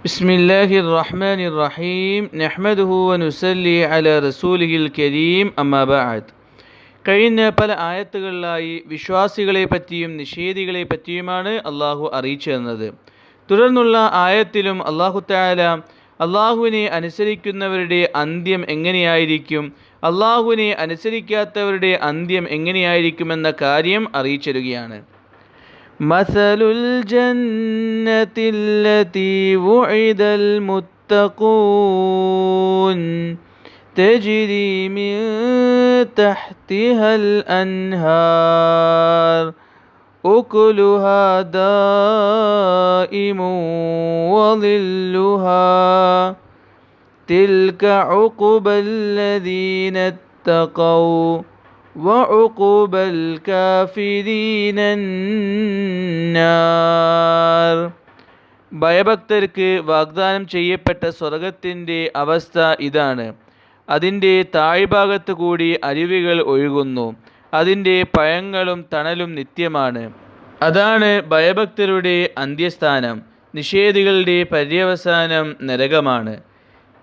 ബിസ്മില്ലാഹിർ റഹ്മാനിർ റഹീം നഹ്മദുഹു വനുസല്ലി അലാ റസൂലിഹിൽ കരീം അമ്മാ ബഅദ്. കഴിഞ്ഞ പല ആയത്തുകളിലായി വിശ്വാസികളെ പറ്റിയും നിഷേധികളെ പറ്റിയുമാണ് അള്ളാഹു അറിയിച്ചു തന്നത്. തുടർന്നുള്ള ആയത്തിലും അള്ളാഹു തആല അള്ളാഹുവിനെ അനുസരിക്കുന്നവരുടെ അന്ത്യം എങ്ങനെയായിരിക്കും, അള്ളാഹുവിനെ അനുസരിക്കാത്തവരുടെ അന്ത്യം എങ്ങനെയായിരിക്കുമെന്ന കാര്യം അറിയിച്ചിരുകയാണ്. مثل الجنة التي وعد المتقون تجري من تحتها الأنهار أكلها دائم وظلها تلك عقبى الذين اتقوا وعقب الكافرين النار. ഭയഭക്തർക്ക് വാഗ്ദാനം ചെയ്യപ്പെട്ട സ്വർഗത്തിൻ്റെ അവസ്ഥ ഇതാണ്. അതിൻ്റെ താഴ്ഭാഗത്ത് കൂടി അരുവികൾ ഒഴുകുന്നു. അതിൻ്റെ പഴങ്ങളും തണലും നിത്യമാണ്. അതാണ് ഭയഭക്തരുടെ അന്ത്യസ്ഥാനം. നിഷേധികളുടെ പര്യവസാനം നരകമാണ്.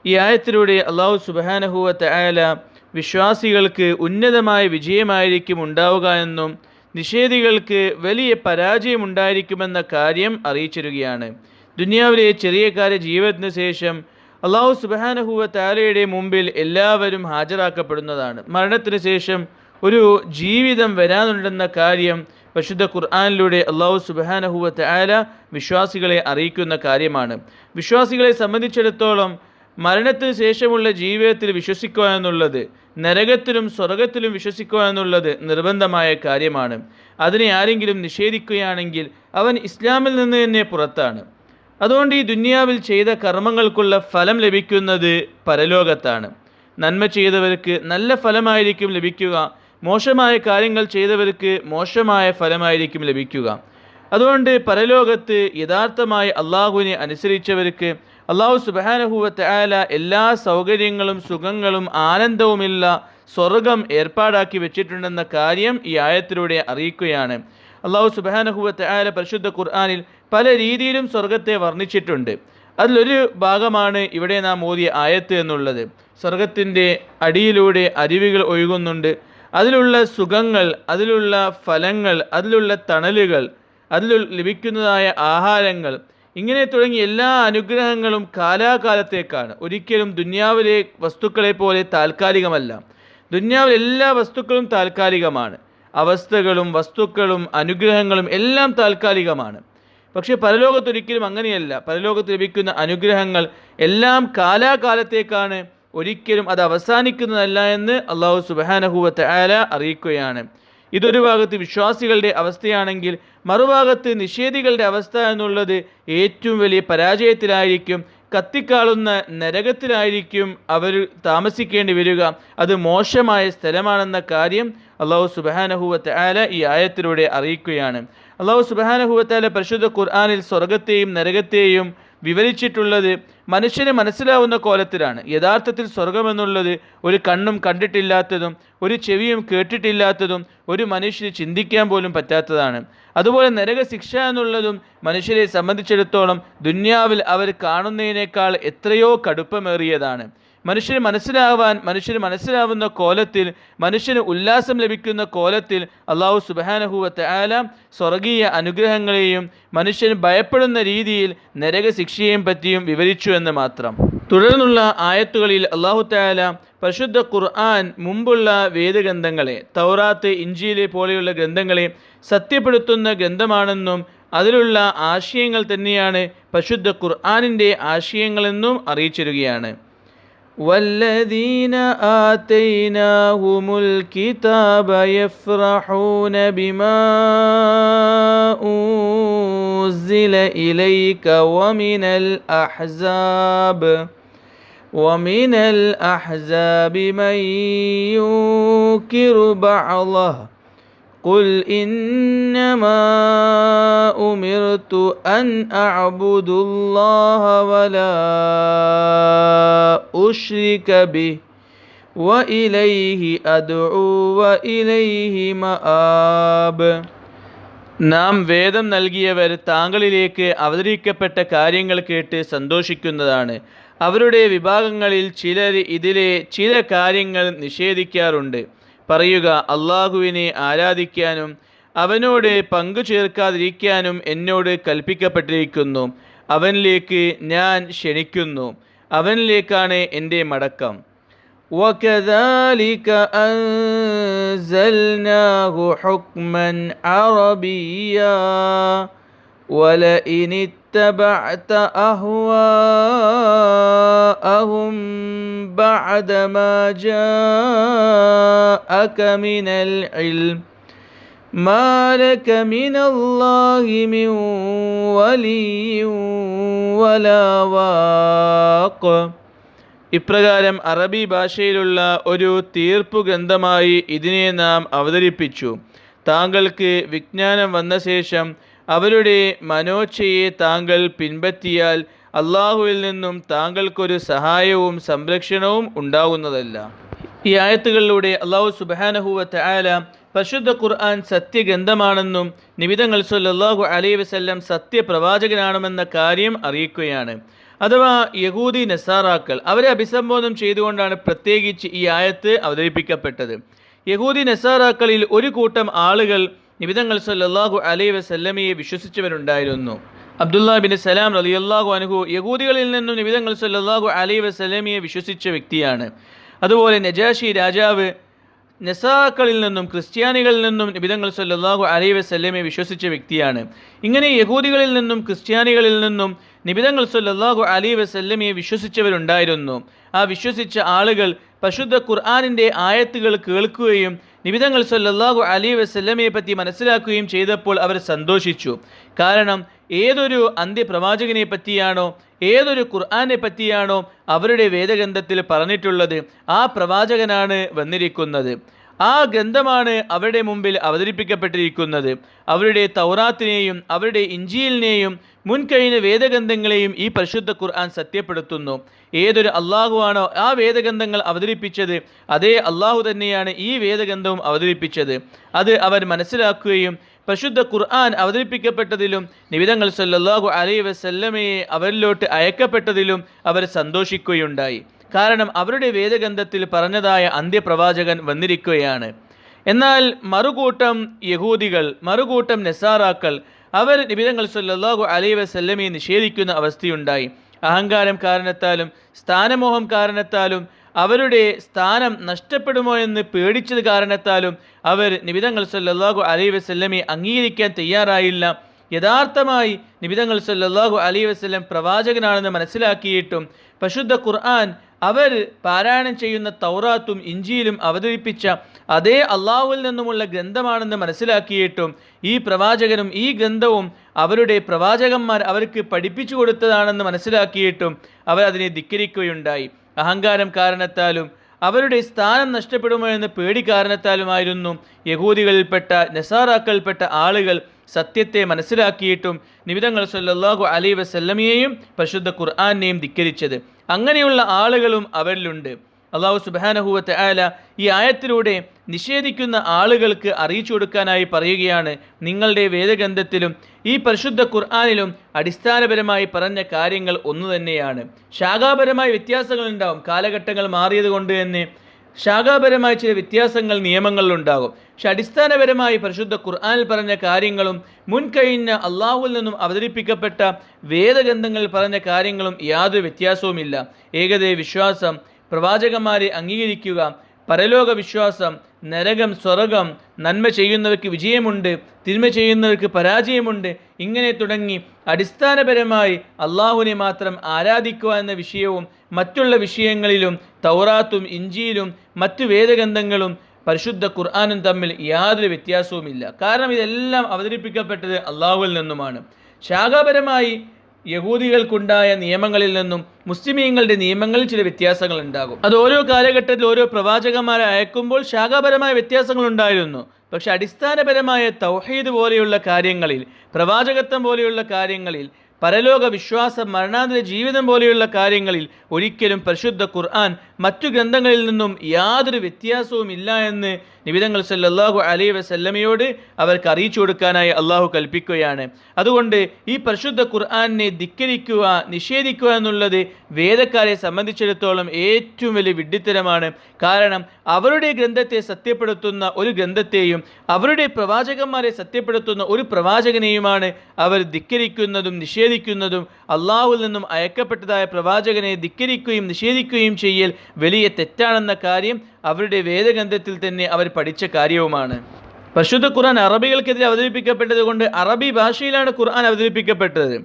ഈ ആയത്തിലൂടെ അല്ലാഹു സുബ്ഹാനഹു വ തആല വിശ്വാസികൾക്ക് ഉന്നതമായ വിജയമായിരിക്കും ഉണ്ടാവുക എന്നും നിഷേധികൾക്ക് വലിയ പരാജയമുണ്ടായിരിക്കുമെന്ന കാര്യം അറിയിച്ചിരിക്കുകയാണ്. ദുനിയാവിലെ ചെറിയ കാല ജീവിതത്തിന് ശേഷം അല്ലാഹു സുബ്ഹാനഹു വ തആലയുടെ മുമ്പിൽ എല്ലാവരും ഹാജരാക്കപ്പെടുന്നതാണ്. മരണത്തിന് ശേഷം ഒരു ജീവിതം വരാനുണ്ടെന്ന കാര്യം പരിശുദ്ധ ഖുർആനിലൂടെ അല്ലാഹു സുബ്ഹാനഹു വ തആല വിശ്വാസികളെ അറിയിക്കുന്ന കാര്യമാണ്. വിശ്വാസികളെ സംബന്ധിച്ചിടത്തോളം മരണത്തിന് ശേഷമുള്ള ജീവിതത്തിൽ വിശ്വസിക്കുക എന്നുള്ളത്, നരകത്തിലും സ്വർഗത്തിലും വിശ്വസിക്കുക എന്നുള്ളത് നിർബന്ധമായ കാര്യമാണ്. അതിനെ ആരെങ്കിലും നിഷേധിക്കുകയാണെങ്കിൽ അവൻ ഇസ്ലാമിൽ നിന്ന് തന്നെ പുറത്താണ്. അതുകൊണ്ട് ഈ ദുനിയാവിൽ ചെയ്ത കർമ്മങ്ങൾക്കുള്ള ഫലം ലഭിക്കുന്നത് പരലോകത്താണ്. നന്മ ചെയ്തവർക്ക് നല്ല ഫലമായിരിക്കും ലഭിക്കുക, മോശമായ കാര്യങ്ങൾ ചെയ്തവർക്ക് മോശമായ ഫലമായിരിക്കും ലഭിക്കുക. അതുകൊണ്ട് പരലോകത്ത് യഥാർത്ഥമായി അള്ളാഹുവിനെ അനുസരിച്ചവർക്ക് അല്ലാഹു സുബ്ഹാനഹു വ തആല എല്ലാ സൗകര്യങ്ങളും സുഖങ്ങളും ആനന്ദവുമില്ല സ്വർഗം ഏർപ്പാടാക്കി വെച്ചിട്ടുണ്ടെന്ന കാര്യം ഈ ആയത്തിലൂടെ അറിയിക്കുകയാണ്. അല്ലാഹു സുബ്ഹാനഹു വ തആല പരിശുദ്ധ ഖുർആനിൽ പല രീതിയിലും സ്വർഗത്തെ വർണ്ണിച്ചിട്ടുണ്ട്. അതിലൊരു ഭാഗമാണ് ഇവിടെ നാം ഓതിയ ആയത്ത് എന്നുള്ളത്. സ്വർഗത്തിൻ്റെ അടിയിലൂടെ അരുവികൾ ഒഴുകുന്നുണ്ട്. അതിലുള്ള സുഖങ്ങൾ, അതിലുള്ള ഫലങ്ങൾ, അതിലുള്ള തണലുകൾ, അതിൽ ലഭിക്കുന്നതായ ആഹാരങ്ങൾ, ഇങ്ങനെ തുടങ്ങി എല്ലാ അനുഗ്രഹങ്ങളും കാലാകാലത്തേക്കാണ്. ഒരിക്കലും ദുനിയാവിലെ വസ്തുക്കളെ പോലെ താൽക്കാലികമല്ല. ദുനിയാവിൽ എല്ലാ വസ്തുക്കളും താൽക്കാലികമാണ്. അവസ്ഥകളും വസ്തുക്കളും അനുഗ്രഹങ്ങളും എല്ലാം താൽക്കാലികമാണ്. പക്ഷേ പരലോകത്തൊരിക്കലും അങ്ങനെയല്ല. പരലോകത്ത് ലഭിക്കുന്ന അനുഗ്രഹങ്ങൾ എല്ലാം കാലാകാലത്തേക്കാണ്, ഒരിക്കലും അത് അവസാനിക്കുന്നതല്ല എന്ന് അല്ലാഹു സുബ്ഹാനഹു വ തആല അറിയിക്കുകയാണ്. ഇതൊരു ഭാഗത്ത് വിശ്വാസികളുടെ അവസ്ഥയാണെങ്കിൽ മറുഭാഗത്ത് നിഷേധികളുടെ അവസ്ഥ എന്നുള്ളത് ഏറ്റവും വലിയ പരാജയത്തിലായിരിക്കും. കത്തിക്കാളുന്ന നരകത്തിലായിരിക്കും അവർ താമസിക്കേണ്ടി വരിക. അത് മോശമായ സ്ഥലമാണെന്ന കാര്യം അല്ലാഹു സുബ്ഹാനഹു വ തആല ഈ ആയത്തിലൂടെ അറിയിക്കുകയാണ്. അല്ലാഹു സുബ്ഹാനഹു വ തആല പരിശുദ്ധ ഖുർആനിൽ സ്വർഗത്തെയും നരകത്തെയും വിവരിച്ചിട്ടുള്ളത് മനുഷ്യന് മനസ്സിലാവുന്ന കോലത്തിലാണ്. യഥാർത്ഥത്തിൽ സ്വർഗമെന്നുള്ളത് ഒരു കണ്ണും കണ്ടിട്ടില്ലാത്തതും ഒരു ചെവിയും കേട്ടിട്ടില്ലാത്തതും ഒരു മനുഷ്യന് ചിന്തിക്കാൻ പോലും പറ്റാത്തതാണ്. അതുപോലെ നരകശിക്ഷ എന്നുള്ളതും മനുഷ്യരെ സംബന്ധിച്ചിടത്തോളം ദുന്യാവിൽ അവർ കാണുന്നതിനേക്കാൾ എത്രയോ കടുപ്പമേറിയതാണ്. മനുഷ്യന് മനസ്സിലാവുന്ന കോലത്തിൽ, മനുഷ്യന് ഉല്ലാസം ലഭിക്കുന്ന കോലത്തിൽ അല്ലാഹു സുബ്ഹാനഹു വ തആല സ്വർഗീയ അനുഗ്രഹങ്ങളെയും മനുഷ്യന് ഭയപ്പെടുന്ന രീതിയിൽ നരകശിക്ഷയെയും പറ്റിയും വിവരിച്ചു എന്ന് മാത്രം. തുടർന്നുള്ള ആയത്തുകളിൽ അല്ലാഹു തആല പരിശുദ്ധ ഖുർആൻ മുമ്പുള്ള വേദഗ്രന്ഥങ്ങളെ, തൗറാത്ത്, ഇഞ്ചീൽ പോലെയുള്ള ഗ്രന്ഥങ്ങളെ സത്യപ്പെടുത്തുന്ന ഗ്രന്ഥമാണെന്നും അതിലുള്ള ആശയങ്ങൾ തന്നെയാണ് പരിശുദ്ധ ഖുർആനിൻ്റെ ആശയങ്ങളെന്നും അറിയിച്ചിരിക്കുകയാണ്. والذين آتيناهم الكتاب يفرحون بما أنزل إليك ومن الأحزاب من ينكر بعضه قل إنما أمرت أن أعبد الله ولا أشرك به وإليه أدعو وإليه مآب. നാം വേദം നൽകിയവർ താങ്കളിലേക്ക് അവതരിക്കപ്പെട്ട കാര്യങ്ങൾ കേട്ട് സന്തോഷിക്കുന്നതാണ്. അവരുടെ വിഭാഗങ്ങളിൽ ചിലർ ഇതിലെ ചില കാര്യങ്ങൾ നിഷേധിക്കാറുണ്ട്. പറയുക, അള്ളാഹുവിനെ ആരാധിക്കാനും അവനോട് പങ്കു ചേർക്കാതിരിക്കാനും എന്നോട് കൽപ്പിക്കപ്പെട്ടിരിക്കുന്നു. അവനിലേക്ക് ഞാൻ ക്ഷണിക്കുന്നു. അവനിലേക്കാണ് എൻ്റെ മടക്കം. وكذلك أنزلناه حكما عربيا ولئن اتبعت أهواءهم بعد ما جاءك من العلم ما لك من الله من ولي ولا واق. ഇപ്രകാരം അറബി ഭാഷയിലുള്ള ഒരു തീർപ്പു ഗ്രന്ഥമായി ഇതിനെ നാം അവതരിപ്പിച്ചു. താങ്കൾക്ക് വിജ്ഞാനം വന്ന ശേഷം അവരുടെ മനോച്ഛയെ താങ്കൾ പിൻപറ്റിയാൽ അള്ളാഹുവിൽ നിന്നും താങ്കൾക്കൊരു സഹായവും സംരക്ഷണവും ഉണ്ടാകുന്നതല്ല. ഈ ആയത്തുകളിലൂടെ അള്ളാഹു സുബ്ഹാനഹു വ തആല പരിശുദ്ധ ഖുർആൻ സത്യഗ്രന്ഥമാണെന്നും നബി തങ്ങൾ സല്ലല്ലാഹു അലൈഹി വസല്ലം സത്യപ്രവാചകനാണെന്ന കാര്യം അറിയിക്കുകയാണ്. അഥവാ യഹൂദി നസാറാക്കൾ അവരെ അഭിസംബോധന ചെയ്തുകൊണ്ടാണ് പ്രത്യേകിച്ച് ഈ ആയത്ത് അവതരിപ്പിക്കപ്പെട്ടത്. യഹൂദി നസാറാക്കളിൽ ഒരു കൂട്ടം ആളുകൾ നബി തങ്ങൾ സല്ലല്ലാഹു അലൈഹി വസല്ലമയെ വിശ്വസിച്ചവരുണ്ടായിരുന്നു. അബ്ദുല്ലാഹ് ബിൻ സലാം റളിയല്ലാഹു അൻഹു യഹൂദികളിൽ നിന്നും നബി തങ്ങൾ സല്ലല്ലാഹു അലൈഹി വസല്ലമയെ വിശ്വസിച്ച വ്യക്തിയാണ്. അതുപോലെ നജാഷി രാജാവ് നസാറാക്കളിൽ നിന്നും ക്രിസ്ത്യാനികളിൽ നിന്നും നബി തങ്ങൾ സല്ലല്ലാഹു അലൈഹി വസല്ലമയെ വിശ്വസിച്ച വ്യക്തിയാണ്. ഇങ്ങനെ യഹൂദികളിൽ നിന്നും ക്രിസ്ത്യാനികളിൽ നിന്നും നബി തങ്ങൾ സല്ലല്ലാഹു അലൈഹി വസല്ലമയെ വിശ്വസിച്ചവരുണ്ടായിരുന്നു. ആ വിശ്വസിച്ച ആളുകൾ പരിശുദ്ധ ഖുർആനിൻ്റെ ആയത്തുകൾ കേൾക്കുകയും നബി തങ്ങൾ സല്ലല്ലാഹു അലൈഹി വസല്ലമയെ പറ്റി മനസ്സിലാക്കുകയും ചെയ്തപ്പോൾ അവർ സന്തോഷിച്ചു. കാരണം ഏതൊരു അന്ത്യപ്രവാചകനെ പറ്റിയാണോ, ഏതൊരു ഖുർആനെ പറ്റിയാണോ അവരുടെ വേദഗ്രന്ഥത്തിൽ പറഞ്ഞിട്ടുള്ളത്, ആ പ്രവാചകനാണ് വന്നിരിക്കുന്നത്. ആ ഗ്രന്ഥമാണ് അവരുടെ മുമ്പിൽ അവതരിപ്പിക്കപ്പെട്ടിരിക്കുന്നത്. അവരുടെ തൗറാത്തിനെയും അവരുടെ ഇഞ്ചീലിനെയും മുൻകഴിഞ്ഞ വേദഗ്രന്ഥങ്ങളെയും ഈ പരിശുദ്ധ ഖുർആൻ സത്യപ്പെടുത്തുന്നു. ഏതൊരു അള്ളാഹുവാണോ ആ വേദഗ്രന്ഥങ്ങൾ അവതരിപ്പിച്ചത്, അതേ അള്ളാഹു തന്നെയാണ് ഈ വേദഗ്രന്ഥവും അവതരിപ്പിച്ചത്. അത് അവർ മനസ്സിലാക്കുകയും പരിശുദ്ധ ഖുർആൻ അവതരിപ്പിക്കപ്പെട്ടതിലും നബി തങ്ങൾ സല്ലല്ലാഹു അലൈഹി വസല്ലമയെ അവരിലോട്ട് അയക്കപ്പെട്ടതിലും അവർ സന്തോഷിക്കുകയുണ്ടായി. കാരണം അവരുടെ വേദഗ്രന്ഥത്തിൽ പറഞ്ഞതായ അന്ത്യപ്രവാചകൻ വന്നിരിക്കുകയാണ്. എന്നാൽ മറുകൂട്ടം യഹൂദികൾ, മറുകൂട്ടം നസാറാക്കൾ അവർ നബി തങ്ങൾ സല്ലല്ലാഹു അലൈഹി വസല്ലമയെ നിഷേധിക്കുന്ന അവസ്ഥയുണ്ടായി. അഹങ്കാരം കാരണത്താലും സ്ഥാനമോഹം കാരണത്താലും അവരുടെ സ്ഥാനം നഷ്ടപ്പെടുമോ എന്ന് പേടിച്ചത് കാരണത്താലും അവർ നബി തങ്ങൾ സല്ലല്ലാഹു അലൈഹി വസല്ലമയെ അംഗീകരിക്കാൻ തയ്യാറായില്ല. യഥാർത്ഥമായി നബി തങ്ങൾ സല്ലല്ലാഹു അലൈഹി വസല്ലം പ്രവാചകനാണെന്ന് മനസ്സിലാക്കിയിട്ടും പരിശുദ്ധ ഖുർആൻ അവർ പാരായണം ചെയ്യുന്ന തൗറാത്തും ഇഞ്ചീലും അവതരിപ്പിച്ച അതേ അള്ളാഹുവിൽ നിന്നുമുള്ള ഗ്രന്ഥമാണെന്ന് മനസ്സിലാക്കിയിട്ടും ഈ പ്രവാചകനും ഈ ഗ്രന്ഥവും അവരുടെ പ്രവാചകന്മാർ അവർക്ക് പഠിപ്പിച്ചു കൊടുത്തതാണെന്ന് മനസ്സിലാക്കിയിട്ടും അവർ അതിനെ ധിക്കരിക്കുകയുണ്ടായി. അഹങ്കാരം കാരണത്താലും അവരുടെ സ്ഥാനം നഷ്ടപ്പെടുമോ എന്ന പേടി കാരണത്താലുമായിരുന്നു യഹൂദികളിൽപ്പെട്ട നസാറാക്കളിൽപ്പെട്ട ആളുകൾ സത്യത്തെ മനസ്സിലാക്കിയിട്ടും നബി തങ്ങൾ സല്ലല്ലാഹു അലൈഹി വസല്ലമയെയും പരിശുദ്ധ ഖുർആനെയും ധിക്കരിച്ചത്. അങ്ങനെയുള്ള ആളുകളും അവരിലുണ്ട്. അല്ലാഹു സുബ്ഹാനഹു വ തആല ഈ ആയത്തിലൂടെ നിഷേധിക്കുന്ന ആളുകൾക്ക് അറിയിച്ചു കൊടുക്കാനായി പറയുകയാണ്, നിങ്ങളുടെ വേദഗ്രന്ഥത്തിലും ഈ പരിശുദ്ധ ഖുർആനിലും അടിസ്ഥാനപരമായി പറഞ്ഞ കാര്യങ്ങൾ ഒന്നു തന്നെയാണ്. ശാഖാപരമായ വ്യത്യാസങ്ങളുണ്ടാവും. കാലഘട്ടങ്ങൾ മാറിയത് കൊണ്ട് തന്നെ ശാഖാപരമായ ചില വ്യത്യാസങ്ങൾ നിയമങ്ങളിലുണ്ടാകും. പക്ഷെ അടിസ്ഥാനപരമായി പരിശുദ്ധ ഖുർആനിൽ പറഞ്ഞ കാര്യങ്ങളും മുൻകഴിഞ്ഞ അള്ളാഹുവിൽ നിന്നും അവതരിപ്പിക്കപ്പെട്ട വേദഗ്രന്ഥങ്ങളിൽ പറഞ്ഞ കാര്യങ്ങളും യാതൊരു വ്യത്യാസവുമില്ല. ഏകദൈവ വിശ്വാസം, പ്രവാചകന്മാരെ അംഗീകരിക്കുക, പരലോക വിശ്വാസം, നരകം, സ്വർഗം, നന്മ ചെയ്യുന്നവർക്ക് വിജയമുണ്ട്, തിന്മ ചെയ്യുന്നവർക്ക് പരാജയമുണ്ട്, ഇങ്ങനെ തുടങ്ങി അടിസ്ഥാനപരമായി അള്ളാഹുവിനെ മാത്രം ആരാധിക്കുക എന്ന വിഷയവും മറ്റുള്ള വിഷയങ്ങളിലും തൗറാത്തും ഇഞ്ചീലും മറ്റു വേദഗ്രന്ഥങ്ങളും പരിശുദ്ധ ഖുർആനും തമ്മിൽ യാതൊരു വ്യത്യാസവുമില്ല. കാരണം ഇതെല്ലാം അവതരിപ്പിക്കപ്പെട്ടത് അള്ളാഹുവിൽ നിന്നുമാണ്. ശാഖാപരമായി യഹൂദികൾക്കുണ്ടായ നിയമങ്ങളിൽ നിന്നും മുസ്ലിമീങ്ങളുടെ നിയമങ്ങളിൽ ചില വ്യത്യാസങ്ങൾ ഉണ്ടാകും. അത് ഓരോ കാലഘട്ടത്തിൽ ഓരോ പ്രവാചകന്മാരെ അയക്കുമ്പോൾ ശാഖാപരമായ വ്യത്യാസങ്ങൾ ഉണ്ടായിരുന്നു. പക്ഷെ അടിസ്ഥാനപരമായ തൗഹീദ് പോലെയുള്ള കാര്യങ്ങളിൽ, പ്രവാചകത്വം പോലെയുള്ള കാര്യങ്ങളിൽ, പരലോക വിശ്വാസം, മരണാന്തര ജീവിതം പോലെയുള്ള കാര്യങ്ങളിൽ ഒരിക്കലും പരിശുദ്ധ ഖുർആൻ മറ്റു ഗ്രന്ഥങ്ങളിൽ നിന്നും യാതൊരു വ്യത്യാസവും ഇല്ല എന്ന് നബി തങ്ങൾ സല്ലല്ലാഹു അലൈഹി വസല്ലമയോട് അവർക്ക് അറിയിച്ചു കൊടുക്കാനായി അള്ളാഹു കൽപ്പിക്കുകയാണ്. അതുകൊണ്ട് ഈ പരിശുദ്ധ ഖുർആനെ ധിക്കരിക്കുക, നിഷേധിക്കുക എന്നുള്ളത് വേദക്കാരെ സംബന്ധിച്ചിടത്തോളം ഏറ്റവും വലിയ വിഡ്ഢിത്തരമാണ്. കാരണം അവരുടെ ഗ്രന്ഥത്തെ സത്യപ്പെടുത്തുന്ന ഒരു ഗ്രന്ഥത്തെയും അവരുടെ പ്രവാചകന്മാരെ സത്യപ്പെടുത്തുന്ന ഒരു പ്രവാചകനെയുമാണ് അവർ ധിക്കരിക്കുന്നതും നിഷേധിക്കുന്നതും. അള്ളാഹുവിൽ നിന്നും അയക്കപ്പെട്ടതായ പ്രവാചകനെ ധിക്കരിക്കുകയും നിഷേധിക്കുകയും ചെയ്യൽ വലിയ തെറ്റാണെന്ന കാര്യം അവരുടെ വേദഗ്രന്ഥത്തിൽ തന്നെ അവർ പഠിച്ച കാര്യവുമാണ്. പരിശുദ്ധ ഖുർആൻ അറബികൾക്കെതിരെ അവതരിപ്പിക്കപ്പെട്ടത് കൊണ്ട് അറബി ഭാഷയിലാണ് ഖുർആൻ അവതരിപ്പിക്കപ്പെട്ടത്.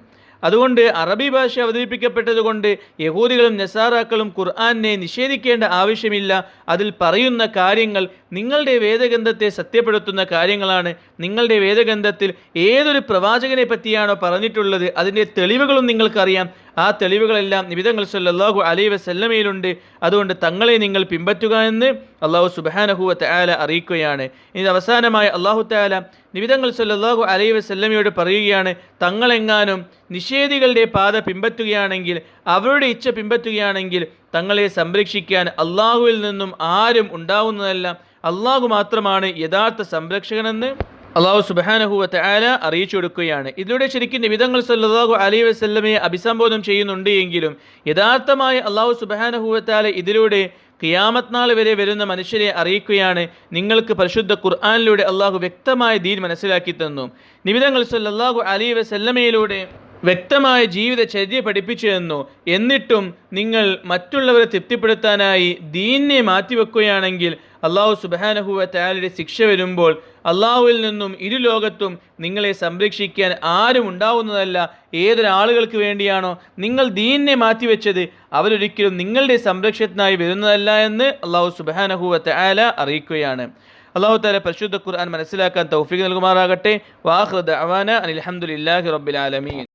അതുകൊണ്ട് അറബി ഭാഷ അവതരിപ്പിക്കപ്പെട്ടത് കൊണ്ട് യഹൂദികളും നസാറാക്കളും ഖുർആനെ നിഷേധിക്കേണ്ട ആവശ്യമില്ല. അതിൽ പറയുന്ന കാര്യങ്ങൾ നിങ്ങളുടെ വേദഗ്രന്ഥത്തെ സത്യപ്പെടുത്തുന്ന കാര്യങ്ങളാണ്. നിങ്ങളുടെ വേദഗ്രന്ഥത്തിൽ ഏതൊരു പ്രവാചകനെ പറ്റിയാണോ പറഞ്ഞിട്ടുള്ളത് അതിൻ്റെ തെളിവുകളും നിങ്ങൾക്കറിയാം. ആ തെളിവുകളെല്ലാം നബി തങ്ങൾ സല്ലല്ലാഹു അലൈഹി വസല്ലമയിലുണ്ട്. അതുകൊണ്ട് തങ്ങളെ നിങ്ങൾ പിൻപറ്റുക എന്ന് അള്ളാഹു സുബ്ഹാനഹു വ തആല അറിയിക്കുകയാണ്. ഇനി അവസാനമായി അള്ളാഹു തആല നബി തങ്ങൾ സല്ലല്ലാഹു അലൈഹി വസല്ലമയോട് പറയുകയാണ്, തങ്ങളെങ്ങാനും നിഷേധികളുടെ പാത പിൻപറ്റുകയാണെങ്കിൽ, അവരുടെ ഇച്ഛ പിൻപറ്റുകയാണെങ്കിൽ തങ്ങളെ സംരക്ഷിക്കാൻ അള്ളാഹുവിൽ നിന്നും ആരും ഉണ്ടാവുന്നതല്ല. അള്ളാഹു മാത്രമാണ് യഥാർത്ഥ സംരക്ഷകനെന്ന് അള്ളാഹു സുബ്ഹാനഹു വ തആല അറിയിച്ചു കൊടുക്കുകയാണ്. ഇതിലൂടെ ശരിക്കും നബി തങ്ങൾ സല്ലല്ലാഹു അലൈഹി വസല്ലമയെ അഭിസംബോധന ചെയ്യുന്നുണ്ട് എങ്കിലും യഥാർത്ഥമായി അള്ളാഹു സുബ്ഹാനഹു വ തആല ഇതിലൂടെ ഖിയാമത്ത് നാൾ വരെ വരുന്ന മനുഷ്യരെ അറിയിക്കുകയാണ്, നിങ്ങൾക്ക് പരിശുദ്ധ ഖുർആനിലൂടെ അള്ളാഹു വ്യക്തമായ ദീൻ മനസ്സിലാക്കി തന്നു. നബി തങ്ങൾ സല്ലല്ലാഹു അലൈഹി വസല്ലമയിലൂടെ വ്യക്തമായ ജീവിതചര്യ പഠിപ്പിച്ചു തന്നു. എന്നിട്ടും നിങ്ങൾ മറ്റുള്ളവരെ തൃപ്തിപ്പെടുത്താനായി ദീനിനെ മാറ്റിവെക്കുകയാണെങ്കിൽ അള്ളാഹു സുബ്ഹാനഹു വ തആലയുടെ ശിക്ഷ വരുമ്പോൾ അള്ളാഹുവിൽ നിന്നും ഇരു ലോകത്തും നിങ്ങളെ സംരക്ഷിക്കാൻ ആരും ഉണ്ടാവുന്നതല്ല. ഏതൊരാളുകൾക്ക് വേണ്ടിയാണോ നിങ്ങൾ ദീനിനെ മാറ്റിവെച്ചത് അവരൊരിക്കലും നിങ്ങളുടെ സംരക്ഷണത്തിനായി വരുന്നതല്ല എന്ന് അള്ളാഹു സുബ്ഹാനഹു വ തആല അറിയിക്കുകയാണ്. അള്ളാഹു തആല പരിശുദ്ധ ഖുർആൻ മനസ്സിലാക്കാൻ തൗഫീഖ് നൽകുമാറാകട്ടെ. വആഖിറു ദഅവാന അനിൽ ഹംദുലില്ലാഹി റബ്ബിൽ ആലമീൻ.